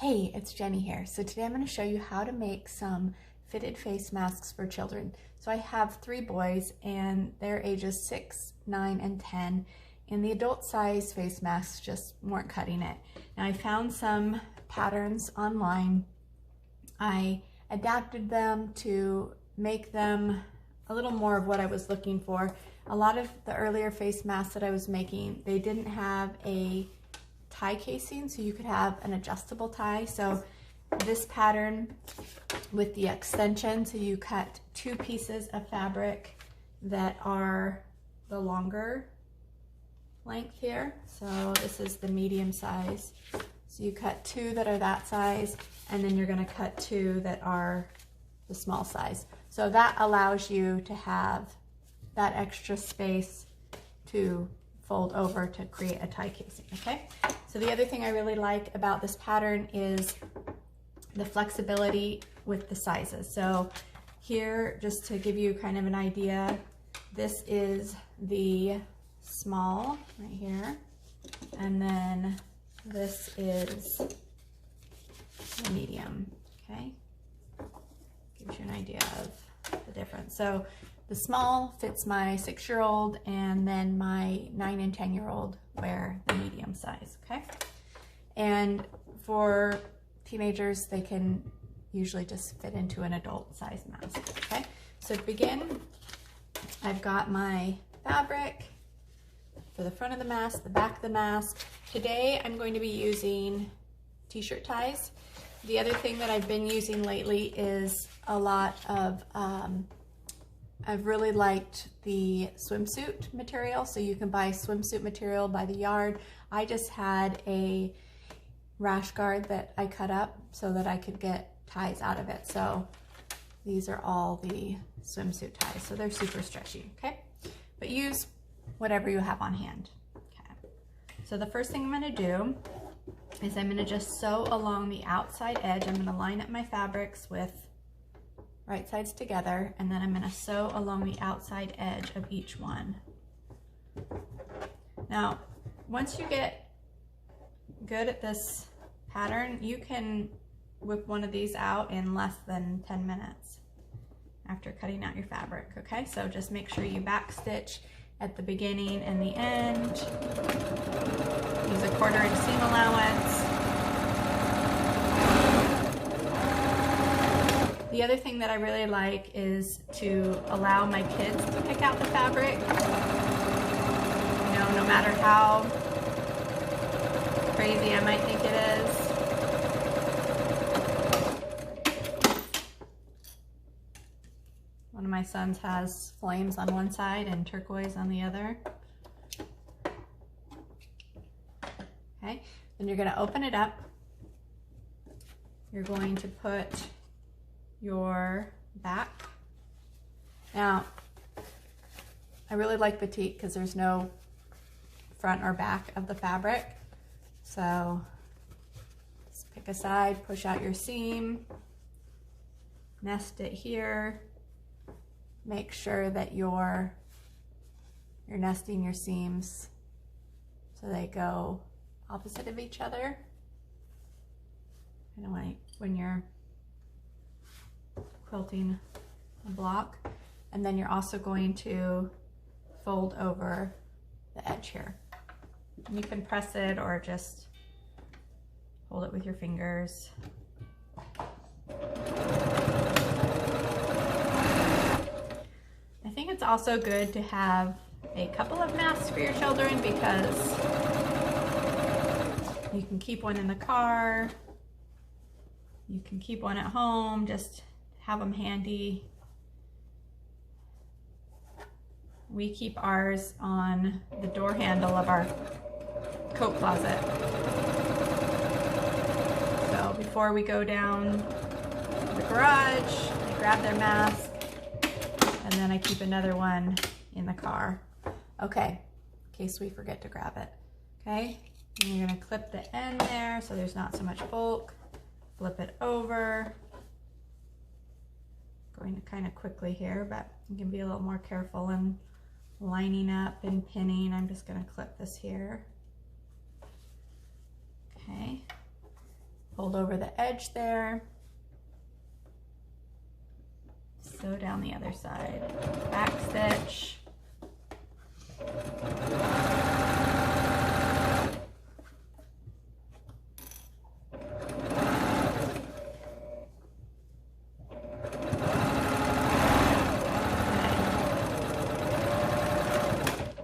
Hey, it's Jenny here. So today I'm going to show you how to make some fitted face masks for children. So I have 3 boys and they're ages 6, 9, and 10, and the adult size face masks just weren't cutting it. Now I found some patterns online. I adapted them to make them a little more of what I was looking for. A lot of the earlier face masks that I was making, they didn't have a tie casing, so you could have an adjustable tie. So this pattern with the extension, so you cut 2 pieces of fabric that are the longer length here. So this is the medium size. So you cut 2 that are that size, and then you're going to cut 2 that are the small size. So that allows you to have that extra space to fold over to create a tie casing, okay? So the other thing I really like about this pattern is the flexibility with the sizes. So here, just to give you kind of an idea, this is the small right here, and then this is the medium, okay? Gives you an idea of the difference. So the small fits my 6-year-old, and then my 9 and 10-year-old wear the medium size, okay? And for teenagers, they can usually just fit into an adult size mask, okay? So to begin, I've got my fabric for the front of the mask, the back of the mask. Today, I'm going to be using t-shirt ties. The other thing that I've been using lately is a lot of, I've really liked the swimsuit material. So you can buy swimsuit material by the yard. I just had a rash guard that I cut up so that I could get ties out of it. So these are all the swimsuit ties. So they're super stretchy, okay? But use whatever you have on hand, okay? So the first thing I'm gonna do is I'm gonna just sew along the outside edge. I'm gonna line up my fabrics with right sides together, and then I'm gonna sew along the outside edge of each one. Now, once you get good at this pattern, you can whip one of these out in less than 10 minutes after cutting out your fabric, okay? So just make sure you back stitch at the beginning and the end. Use a 1/4 inch seam allowance. The other thing that I really like is to allow my kids to pick out the fabric. You know, no matter how crazy I might think it is. One of my sons has flames on one side and turquoise on the other. Okay, then you're gonna open it up. You're going to put your back. Now, I really like batik because there's no front or back of the fabric. So just pick a side, push out your seam, nest it here. Make sure that you're nesting your seams so they go opposite of each other. Kind of like when you're quilting a block. And then you're also going to fold over the edge here. And you can press it or just hold it with your fingers. I think it's also good to have a couple of masks for your children because you can keep one in the car, you can keep one at home, just have them handy. We keep ours on the door handle of our coat closet. So before we go down to the garage, I grab their mask, and then I keep another one in the car. Okay, in case we forget to grab it. Okay, and you're gonna clip the end there so there's not so much bulk. Flip it over. Going to kind of quickly here, but you can be a little more careful in lining up and pinning. I'm just going to clip this here. Okay. fold over the edge there. Sew down the other side. Back stitch.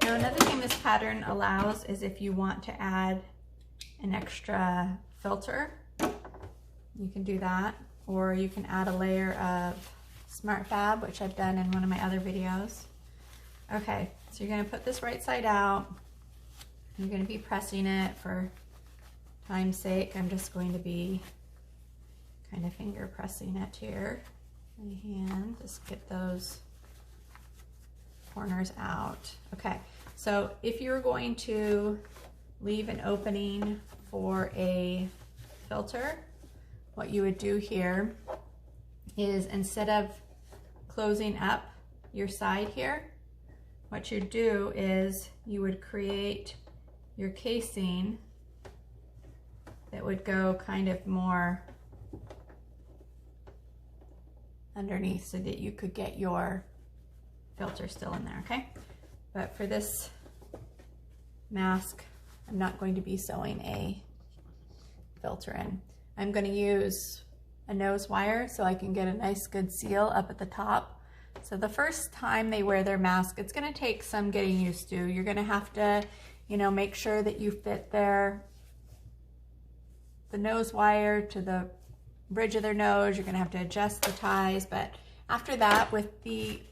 Now another thing this pattern allows is if you want to add an extra filter, you can do that, or you can add a layer of Smart Fab, which I've done in one of my other videos. Okay, so you're going to put this right side out. You're going to be pressing it. For time's sake, I'm just going to be kind of finger pressing it here. My hand, just get those corners out. Okay, so if you're going to leave an opening for a filter, what you would do here is, instead of closing up your side here, what you do is you would create your casing that would go kind of more underneath so that you could get your filter still in there, okay? But for this mask, I'm not going to be sewing a filter in. I'm going to use a nose wire so I can get a nice good seal up at the top. So the first time they wear their mask, it's going to take some getting used to. You're going to have to, you know, make sure that you fit the nose wire to the bridge of their nose. You're going to have to adjust the ties, but after that, with the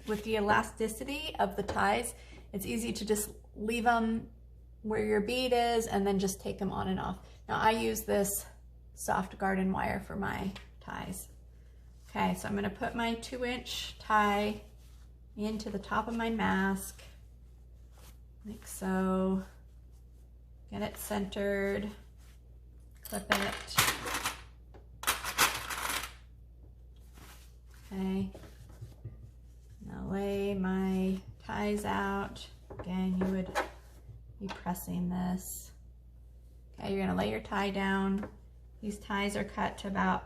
elasticity of the ties, it's easy to just leave them where your bead is and then just take them on and off. Now I use this soft garden wire for my ties. Okay, so I'm going to put my 2-inch tie into the top of my mask, like so. Get it centered, clip it. Okay, now lay my ties out. Again, you would be pressing this. Okay, you're going to lay your tie down. These ties are cut to about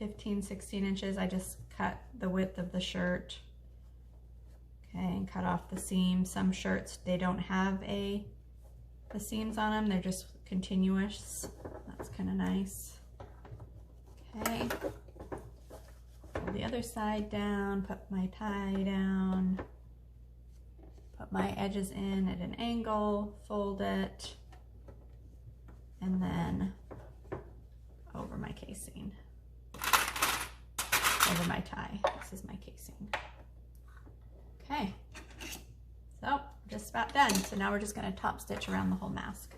15-16 inches. I just cut the width of the shirt. Okay, and cut off the seam. Some shirts, they don't have the seams on them. They're just continuous. That's kind of nice. Okay. Pull the other side down, put my tie down, put my edges in at an angle, fold it, and then over my casing, over my tie. This is my casing. Okay, so just about done. So now we're just going to top stitch around the whole mask.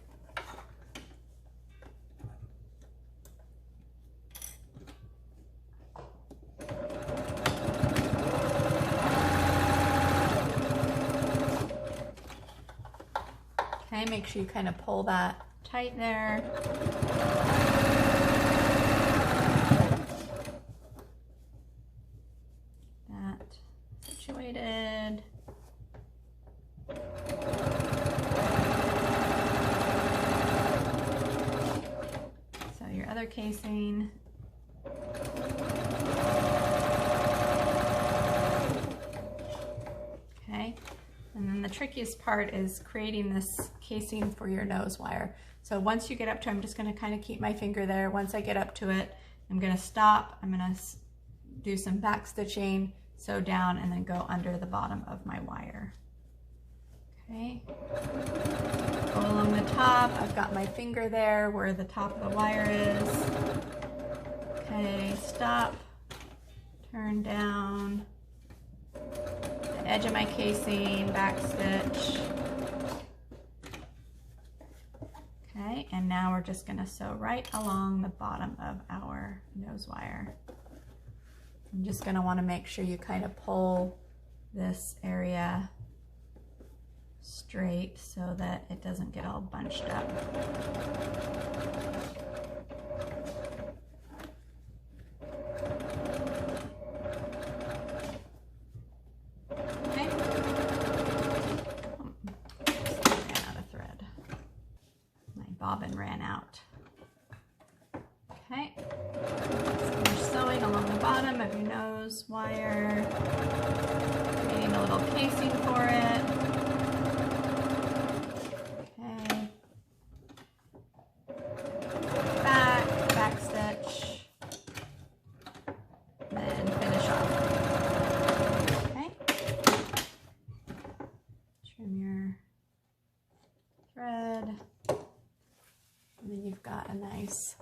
Okay, make sure you kind of pull that tight there. That situated. So your other casing. Okay. And then the trickiest part is creating this casing for your nose wire. So once you get up to it, I'm just going to kind of keep my finger there. Once I get up to it, I'm going to stop. I'm going to do some back stitching, sew down, and then go under the bottom of my wire. Okay. Go along the top. I've got my finger there where the top of the wire is. Okay, stop, turn down. Edge of my casing, back stitch. Okay, and now we're just going to sew right along the bottom of our nose wire. I'm just going to want to make sure you kind of pull this area straight so that it doesn't get all bunched up. Bobbin ran out. Okay, finish sewing along the bottom of your nose wire, creating a little casing for it. Okay, back stitch, then finish off. Okay, trim your thread, and then you've got a nice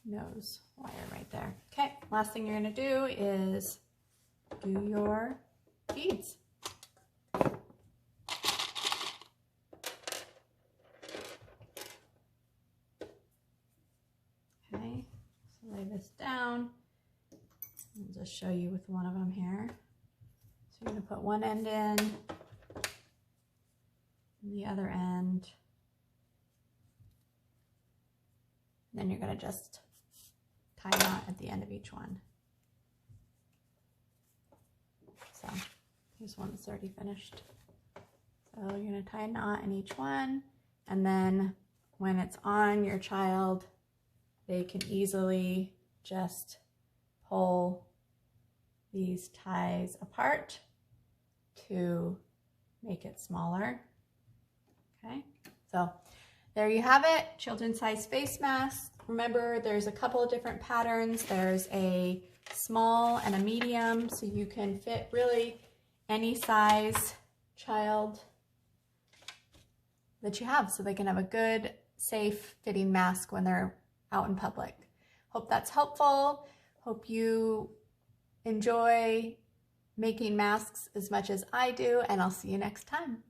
nose wire right there. Okay, last thing you're going to do is do your beads. Okay, so lay this down. I'll just show you with one of them here. So you're going to put one end in, and the other end. And then you're going to just tie a knot at the end of each one. So here's one that's already finished. So you're going to tie a knot in each one, and then when it's on your child, they can easily just pull these ties apart to make it smaller. Okay, so there you have it, children's size face mask. Remember, there's a couple of different patterns. There's a small and a medium, so you can fit really any size child that you have, so they can have a good, safe fitting mask when they're out in public. Hope that's helpful. Hope you enjoy making masks as much as I do, and I'll see you next time.